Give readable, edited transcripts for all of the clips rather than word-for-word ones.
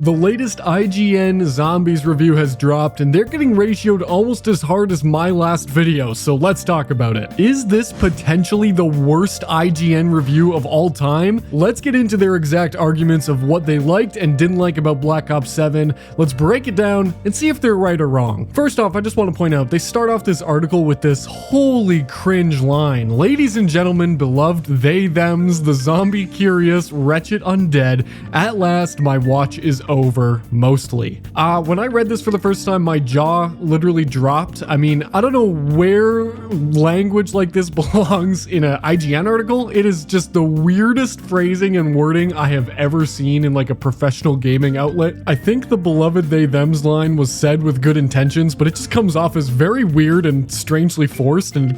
The latest IGN Zombies review has dropped, and they're getting ratioed almost as hard as my last video, so let's talk about it. Is this potentially the worst IGN review of all time? Let's get into their exact arguments of what they liked and didn't like about Black Ops 7. Let's break it down and see if they're right or wrong. First off, I just want to point out, they start off this article with this holy cringe line. Ladies and gentlemen, beloved they, thems, the zombie curious, wretched undead, at last my watch is over, mostly. When I read this for the first time, my jaw literally dropped. I mean, I don't know where language like this belongs in an IGN article. It is just the weirdest phrasing and wording I have ever seen in like a professional gaming outlet. I think the beloved they thems line was said with good intentions, but it just comes off as very weird and strangely forced, and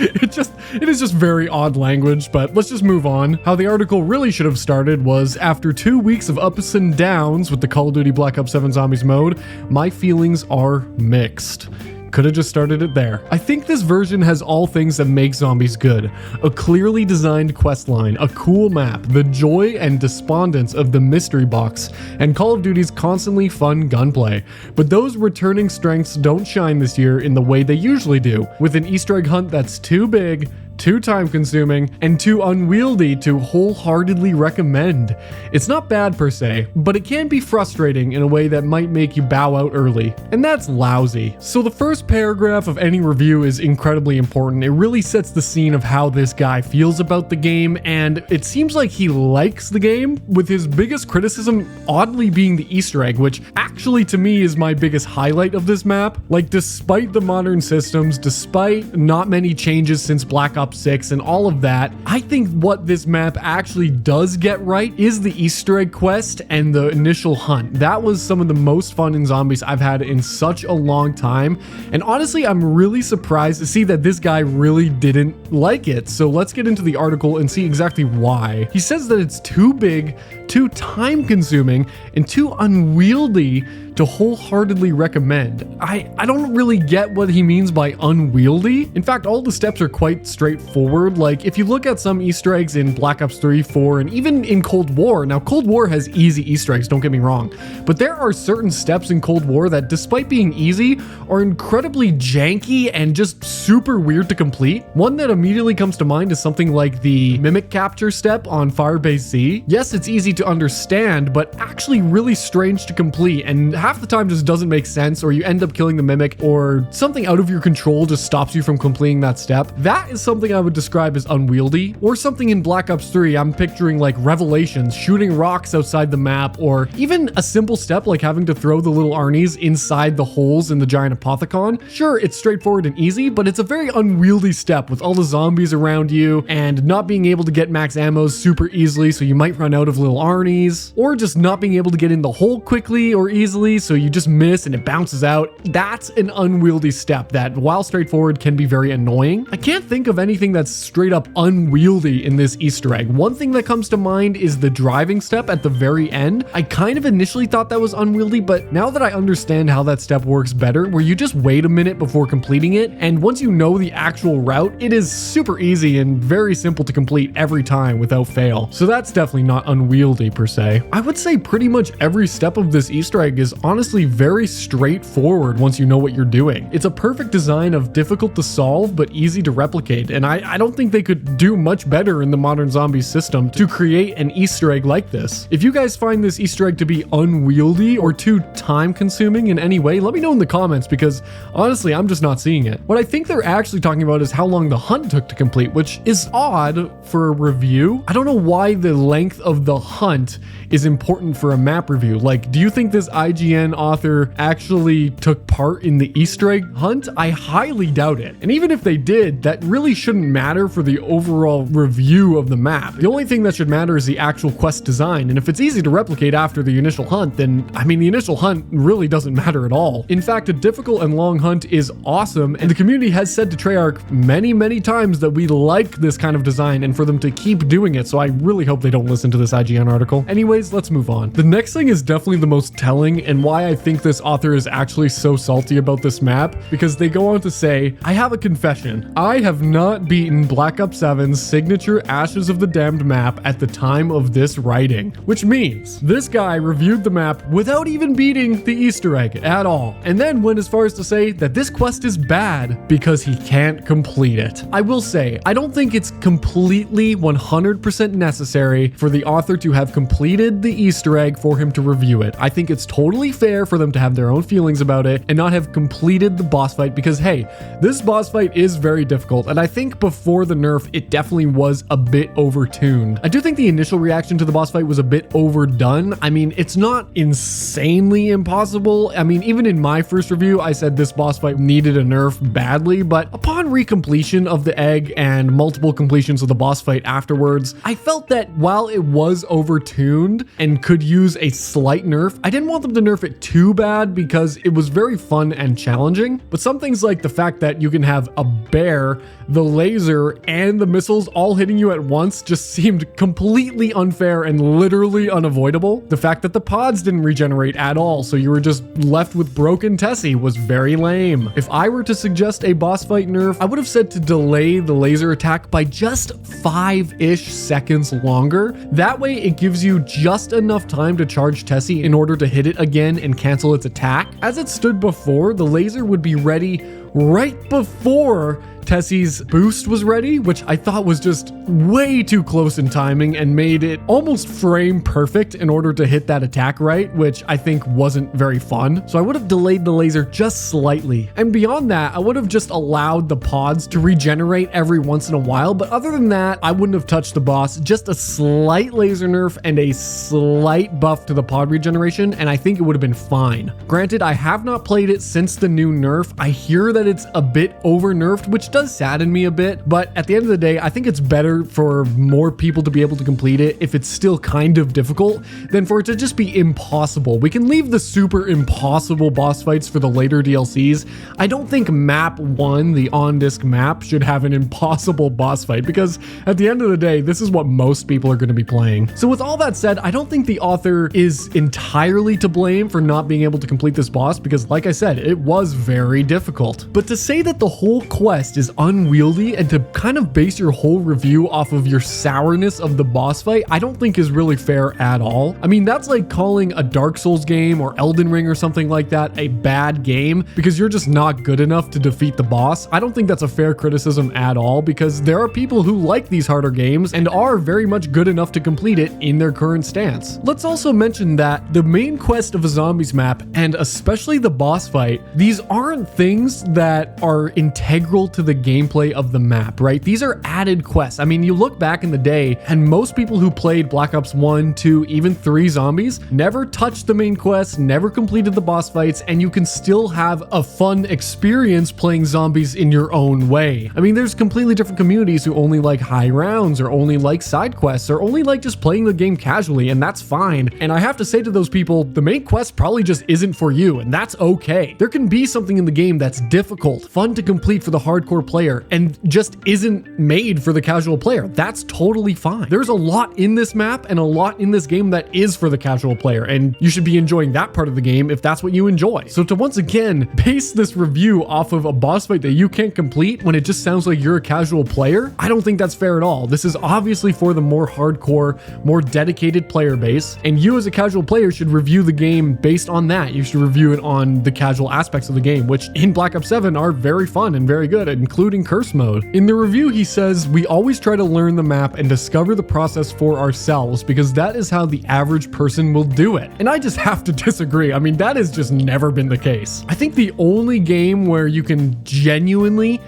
it is just very odd language. But let's just move on. How the article really should have started was, after 2 weeks of ups and downs with the Call of Duty Black Ops 7 Zombies mode, my feelings are mixed. Could have just started it there. I think this version has all things that make zombies good. A clearly designed questline, a cool map, the joy and despondence of the mystery box, and Call of Duty's constantly fun gunplay. But those returning strengths don't shine this year in the way they usually do, with an Easter egg hunt that's too big, too time-consuming, and too unwieldy to wholeheartedly recommend. It's not bad per se, but it can be frustrating in a way that might make you bow out early, and that's lousy. So the first paragraph of any review is incredibly important. It really sets the scene of how this guy feels about the game, and it seems like he likes the game, with his biggest criticism oddly being the Easter egg, which actually to me is my biggest highlight of this map. Like, despite the modern systems, despite not many changes since Black Ops 6 and all of that, I think what this map actually does get right is the Easter egg quest and the initial hunt. That was some of the most fun in zombies I've had in such a long time, and honestly I'm really surprised to see that this guy really didn't like it. So let's get into the article and see exactly why. He says that it's too big, too time consuming, and too unwieldy to wholeheartedly recommend. I don't really get what he means by unwieldy. In fact, all the steps are quite straightforward. Like, if you look at some Easter eggs in Black Ops 3, 4, and even in Cold War, now Cold War has easy Easter eggs, don't get me wrong, but there are certain steps in Cold War that, despite being easy, are incredibly janky and just super weird to complete. One that immediately comes to mind is something like the mimic capture step on Firebase Z. Yes, it's easy to understand, but actually really strange to complete, and half the time just doesn't make sense, or you end up killing the mimic, or something out of your control just stops you from completing that step. That is something I would describe as unwieldy. Or something in Black Ops 3, I'm picturing like Revelations, shooting rocks outside the map, or even a simple step like having to throw the little Arnies inside the holes in the giant Apothicon. Sure, it's straightforward and easy, but it's a very unwieldy step with all the zombies around you, and not being able to get max ammos super easily, so you might run out of little Arnies, or just not being able to get in the hole quickly or easily, so you just miss and it bounces out. That's an unwieldy step that, while straightforward, can be very annoying. I can't think of anything that's straight up unwieldy in this Easter egg. One thing that comes to mind is the driving step at the very end. I kind of initially thought that was unwieldy, but now that I understand how that step works better, where you just wait a minute before completing it, and once you know the actual route, it is super easy and very simple to complete every time without fail. So that's definitely not unwieldy per se. I would say pretty much every step of this Easter egg is honestly very straightforward once you know what you're doing. It's a perfect design of difficult to solve but easy to replicate, and I don't think they could do much better in the modern zombies system to create an Easter egg like this. If you guys find this Easter egg to be unwieldy or too time consuming in any way, let me know in the comments, because honestly I'm just not seeing it. What I think they're actually talking about is how long the hunt took to complete, which is odd for a review. I don't know why the length of the hunt is important for a map review. Like, do you think this IGN author actually took part in the Easter egg hunt? I highly doubt it. And even if they did, that really shouldn't matter for the overall review of the map. The only thing that should matter is the actual quest design. And if it's easy to replicate after the initial hunt, then I mean, the initial hunt really doesn't matter at all. In fact, a difficult and long hunt is awesome, and the community has said to Treyarch many times that we like this kind of design and for them to keep doing it. So I really hope they don't listen to this IGN article. Anyways, let's move on. The next thing is definitely the most telling, and why I think this author is actually so salty about this map, because they go on to say, I have a confession. I have not not beaten Black Ops 7's signature Ashes of the Damned map at the time of this writing, which means this guy reviewed the map without even beating the Easter egg at all, and then went as far as to say that this quest is bad because he can't complete it. I will say, I don't think it's completely 100% necessary for the author to have completed the Easter egg for him to review it. I think it's totally fair for them to have their own feelings about it and not have completed the boss fight because, hey, this boss fight is very difficult, and I think before the nerf, it definitely was a bit overtuned. I do think the initial reaction to the boss fight was a bit overdone. I mean, it's not insanely impossible. I mean, even in my first review, I said this boss fight needed a nerf badly, but upon recompletion of the egg and multiple completions of the boss fight afterwards, I felt that while it was overtuned and could use a slight nerf, I didn't want them to nerf it too bad because it was very fun and challenging. But some things like the fact that you can have a bear, the laser, and the missiles all hitting you at once just seemed completely unfair and literally unavoidable. The fact that the pods didn't regenerate at all, so you were just left with broken Tessie, was very lame. If I were to suggest a boss fight nerf, I would have said to delay the laser attack by just 5-ish seconds longer. That way it gives you just enough time to charge Tessie in order to hit it again and cancel its attack. As it stood before, the laser would be ready right before Tessie's boost was ready, which I thought was just way too close in timing and made it almost frame perfect in order to hit that attack right, which I think wasn't very fun. So I would have delayed the laser just slightly. And beyond that, I would have just allowed the pods to regenerate every once in a while. But other than that, I wouldn't have touched the boss. Just a slight laser nerf and a slight buff to the pod regeneration, and I think it would have been fine. Granted, I have not played it since the new nerf. I hear that it's a bit over nerfed, which does sadden me a bit, but at the end of the day, I think it's better for more people to be able to complete it if it's still kind of difficult than for it to just be impossible. We can leave the super impossible boss fights for the later DLCs. I don't think map 1, the on-disc map, should have an impossible boss fight because at the end of the day, this is what most people are going to be playing. So with all that said, I don't think the author is entirely to blame for not being able to complete this boss because, like I said, it was very difficult. But to say that the whole quest is unwieldy and to kind of base your whole review off of your sourness of the boss fight, I don't think is really fair at all. I mean, that's like calling a Dark Souls game or Elden Ring or something like that a bad game because you're just not good enough to defeat the boss. I don't think that's a fair criticism at all because there are people who like these harder games and are very much good enough to complete it in their current stance. Let's also mention that the main quest of a zombies map, and especially the boss fight, these aren't things that are integral to the gameplay of the map, right? These are added quests. I mean, you look back in the day and most people who played Black Ops 1, 2, even 3 zombies never touched the main quests, never completed the boss fights, and you can still have a fun experience playing zombies in your own way. I mean, there's completely different communities who only like high rounds or only like side quests or only like just playing the game casually, and that's fine. And I have to say to those people, the main quest probably just isn't for you, and that's okay. There can be something in the game that's difficult, fun to complete for the hardcore player, and just isn't made for the casual player. That's totally fine. There's a lot in this map and a lot in this game that is for the casual player, and you should be enjoying that part of the game if that's what you enjoy. So to once again base this review off of a boss fight that you can't complete when it just sounds like you're a casual player, I don't think that's fair at all. This is obviously for the more hardcore, more dedicated player base, and you as a casual player should review the game based on that. You should review it on the casual aspects of the game, which in Black Ops 7 are very fun and very good, including curse mode. In the review, he says, "We always try to learn the map and discover the process for ourselves because that is how the average person will do it." And I just have to disagree. I mean, that has just never been the case. I think the only game where you can genuinely,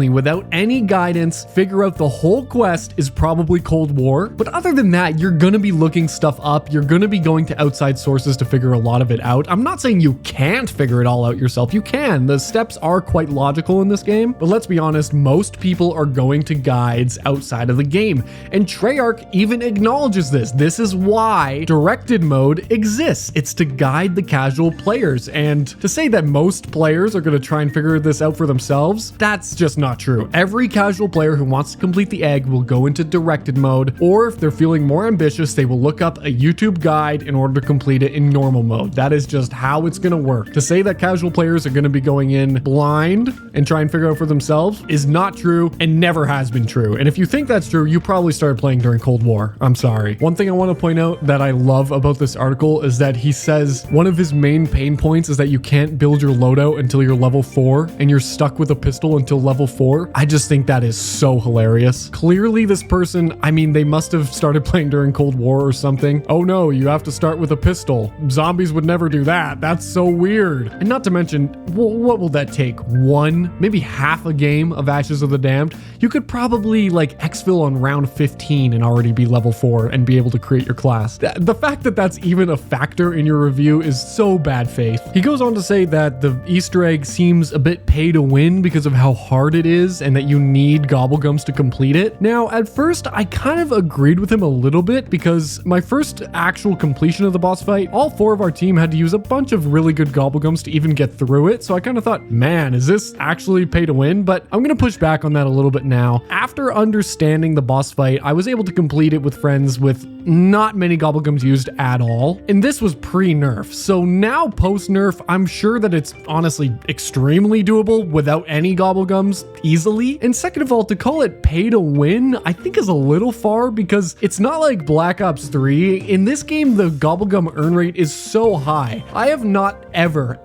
without any guidance, figure out the whole quest is probably Cold War. But other than that, you're gonna be looking stuff up. You're gonna be going to outside sources to figure a lot of it out. I'm not saying you can't figure it all out yourself. You can. The steps are quite logical in this game, but let's be honest, most people are going to guides outside of the game. And Treyarch even acknowledges this. This is why directed mode exists. It's to guide the casual players. And to say that most players are going to try and figure this out for themselves, that's just not true. Every casual player who wants to complete the egg will go into directed mode, or if they're feeling more ambitious, they will look up a YouTube guide in order to complete it in normal mode. That is just how it's going to work. To say that casual players are going to be going in in blind and try and figure out for themselves is not true and never has been true. And if you think that's true, you probably started playing during Cold War. I'm sorry. One thing I want to point out that I love about this article is that he says one of his main pain points is that you can't build your loadout until you're level 4 and you're stuck with a pistol until level 4. I just think that is so hilarious. Clearly this person, I mean, they must have started playing during Cold War or something. Oh no, you have to start with a pistol. Zombies would never do that. That's so weird. And not to mention, what will that take? One, maybe half a game of Ashes of the Damned? You could probably like exfil on round 15 and already be level 4 and be able to create your class. The fact that that's even a factor in your review is so bad faith. He goes on to say that the Easter egg seems a bit pay to win because of how hard it is and that you need gobblegums to complete it. Now, at first, I kind of agreed with him a little bit because my first actual completion of the boss fight, all 4 of our team had to use a bunch of really good gobblegums to even get through it. So I kind of thought, man, is this actually pay to win? But I'm going to push back on that a little bit now. After understanding the boss fight, I was able to complete it with friends with not many gobblegums used at all. And this was pre-nerf. So now post-nerf, I'm sure that it's honestly extremely doable without any gobblegums easily. And second of all, to call it pay to win, I think is a little far because it's not like Black Ops 3. In this game, the gobblegum earn rate is so high. I have not ever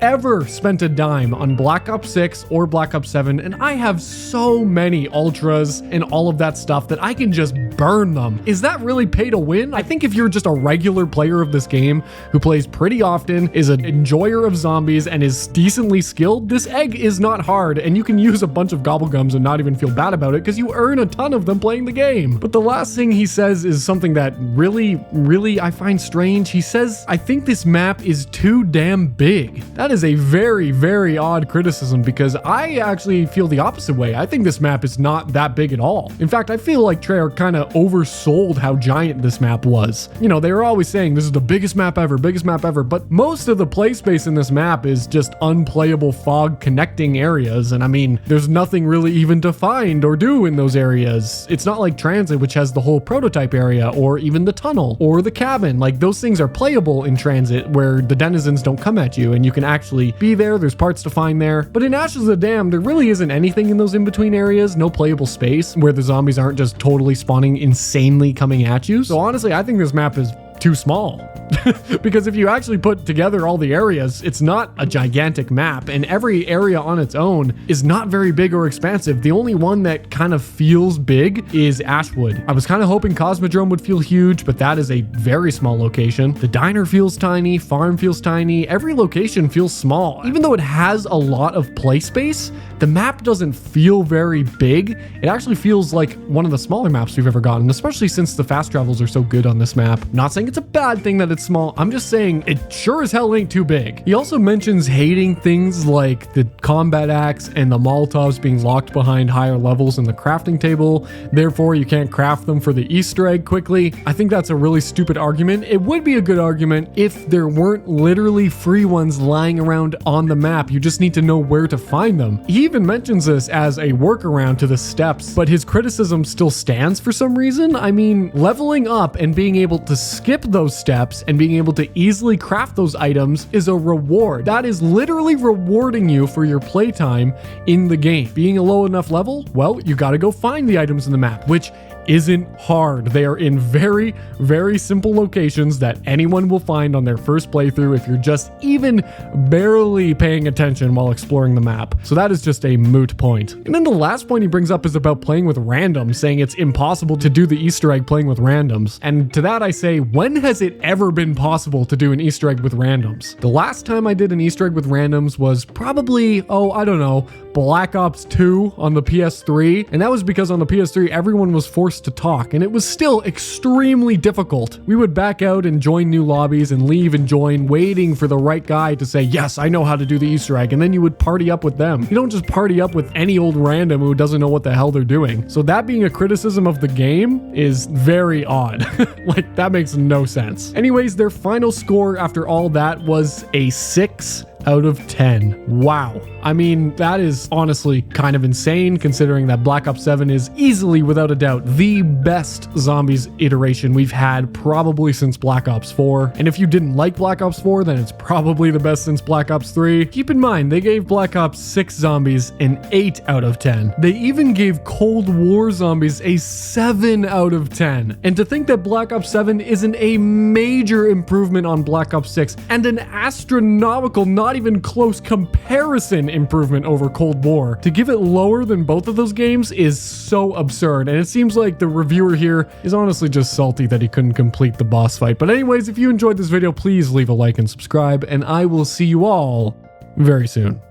spent a dime on Black Ops 6 or Black Ops 7, and I have so many ultras and all of that stuff that I can just burn them. Is that really pay to win? I think if you're just a regular player of this game who plays pretty often, is an enjoyer of zombies, and is decently skilled, this egg is not hard, and you can use a bunch of gobblegums and not even feel bad about it because you earn a ton of them playing the game. But the last thing he says is something that really I find strange. He says, I think this map is too damn big. That is a very odd criticism because I actually feel the opposite way. I think this map is not that big at all. In fact, I feel like Treyarch kind of oversold how giant this map was. You know, they were always saying this is the biggest map ever, but most of the play space in this map is just unplayable fog connecting areas. And I mean, there's nothing really even to find or do in those areas. It's not like Transit, which has the whole prototype area or even the tunnel or the cabin. Like those things are playable in Transit where the denizens don't come at you and you can actually be there. There's parts to find there. But in Ashes of the Damned, there really isn't anything in those in-between areas. No playable space where the zombies aren't just totally spawning insanely coming at you. So honestly, I think this map is too small. Because if you actually put together all the areas, it's not a gigantic map, and every area on its own is not very big or expansive. The only one that kind of feels big is Ashwood. I was kind of hoping Cosmodrome would feel huge, but that is a very small location. The diner feels tiny, farm feels tiny, every location feels small. Even though it has a lot of play space, the map doesn't feel very big. It actually feels like one of the smaller maps we've ever gotten, especially since the fast travels are so good on this map. Not saying it's a bad thing that it's small. I'm just saying it sure as hell ain't too big. He also mentions hating things like the combat axe and the Molotovs being locked behind higher levels in the crafting table. Therefore, you can't craft them for the Easter egg quickly. I think that's a really stupid argument. It would be a good argument if there weren't literally free ones lying around on the map. You just need to know where to find them. He even mentions this as a workaround to the steps, but his criticism still stands for some reason. I mean, leveling up and being able to skip those steps and being able to easily craft those items is a reward. That is literally rewarding you for your playtime in the game. Being a low enough level, well, you gotta go find the items in the map, which isn't hard. They are in very, very simple locations that anyone will find on their first playthrough if you're just even barely paying attention while exploring the map. So that is just a moot point. And then the last point he brings up is about playing with randoms, saying it's impossible to do the Easter egg playing with randoms. And to that I say, when has it ever been possible to do an Easter egg with randoms? The last time I did an Easter egg with randoms was probably, I don't know, Black Ops 2 on the PS3. And that was because on the PS3, everyone was forced to talk, and it was still extremely difficult. We would back out and join new lobbies and leave and join, waiting for the right guy to say, yes, I know how to do the Easter egg, and then you would party up with them. You don't just party up with any old random who doesn't know what the hell they're doing. So that being a criticism of the game is very odd. Like, that makes no sense. Anyways, their final score after all that was a 6 out of 10. Wow. I mean, that is honestly kind of insane considering that Black Ops 7 is easily, without a doubt, the best zombies iteration we've had probably since Black Ops 4. And if you didn't like Black Ops 4, then it's probably the best since Black Ops 3. Keep in mind, they gave Black Ops 6 zombies an 8 out of 10. They even gave Cold War zombies a 7 out of 10. And to think that Black Ops 7 isn't a major improvement on Black Ops 6 and an astronomical, not even close comparison improvement over Cold War, to give it lower than both of those games is so absurd. And it seems like the reviewer here is honestly just salty that he couldn't complete the boss fight. But anyways, if you enjoyed this video, please leave a like and subscribe, and I will see you all very soon.